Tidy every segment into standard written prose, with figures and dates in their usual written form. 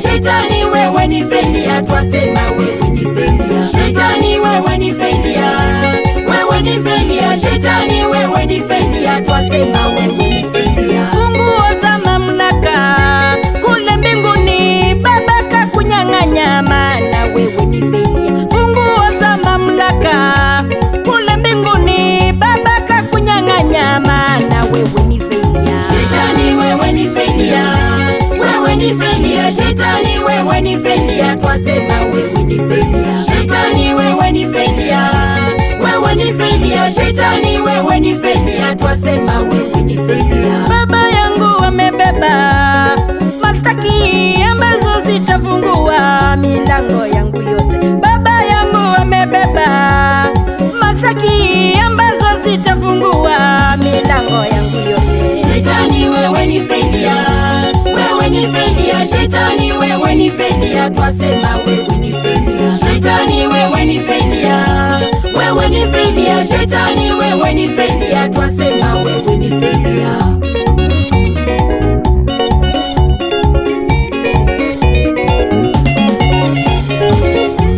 Shetani wewe ni failure, twasema wewe ni failure. Shetani wewe ni failure, wewe ni failure. Shetani wewe ni failure, twasema wewe ni failure. Funguo za mamlaka kule mbinguni Baba kakunyang'anya, maana wewe ni failure. Funguo za mamlaka kule mbinguni Baba kakunyang'anya, maana wewe ni failure. Shetani wewe ni failure, wewe ni failure. Shetani wewe ni failure, twasema wewe ni failure. Shetani wewe ni failure, wewe ni failure. Shetani wewe ni failure, twasema wewe ni failure. Baba yangu amebeba mastaki ambazo zitafungua milango yangu yote. Baba yangu amebeba mastaki ambazo zitafungua milango yangu yote. Shetani wewe ni failure, wewe ni failure. Shetani wewe ni failure, twasema wewe ni failure. Shetani wewe ni failure, wewe ni failure. Shetani wewe ni failure, twasema wewe ni failure.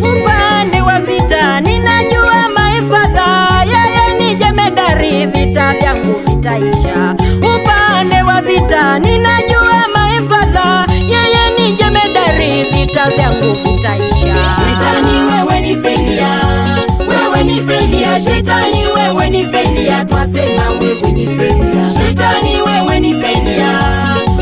Upande wa vita ninajua maifadha, yeye ni jemedari, vita vyangu vitaisha. Upande wa vita ninajua maifadha, yeye ni jemedari, vita vyangu vitaisha. Shetani wewe ni failure, wewe ni failure. Shetani wewe ni failure, twasema wewe ni failure. Shetani wewe ni failure,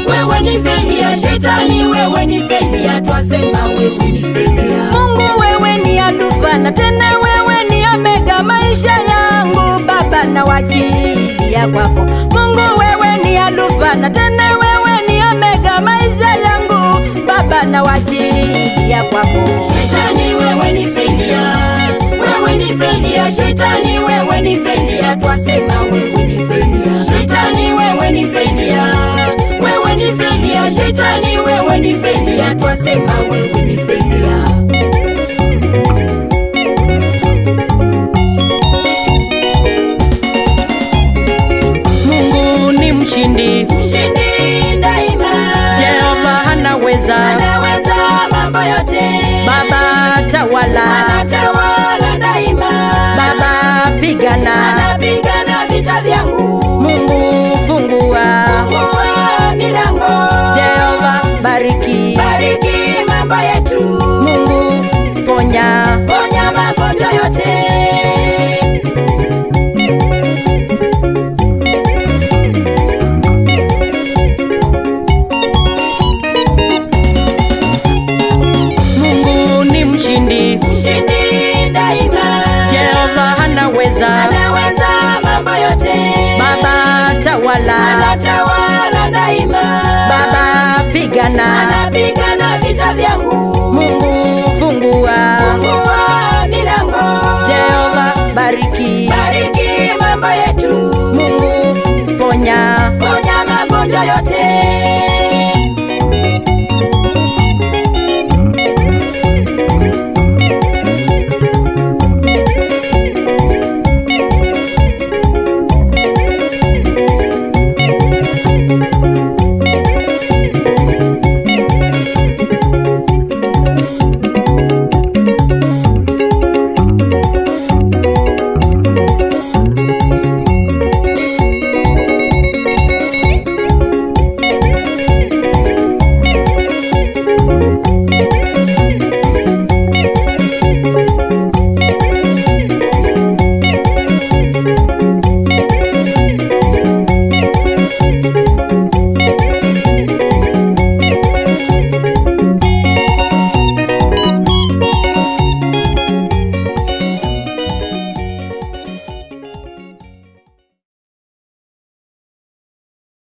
wewe ni failure. Shetani wewe ni failure, twasema wewe ni failure. Mungu wewe ni Alfa na tena wewe ni Omega, maisha yangu Baba na wajilia kwako. Mungu wewe ni Alfa na tena wewe ni Omega, maisha yangu Baba na wajilia kwako. Shetani wewe ni failure, wewe ni failure. Shetani wewe ni failure, twasema wewe ni failure. Shetani wewe ni failure, wewe ni failure. Shetani wewe ni failure, twasema wewe ni failure. Mungu ni mshindi, Mshindi daima. Jehova anaweza mambo yote. Baba tawala, Anatawala daima. Baba pigana, Anapigana vita vyangu. Mungu fungua, Fungua milango. Jehova bariki, Bariki mambo yetu. Mungu ponya, Ponya magonjwa yote. Mungu ni mshindi, Mshindi daima. Jehova anaweza mambo yote. Baba tawala, Anatawala daima. Baba pigana, Anapigana vita vyangu. Mungu fungua, Fungua milango. Jehova bariki, Bariki mambo yetu. Mungu ponya, Ponya magonjwa yote.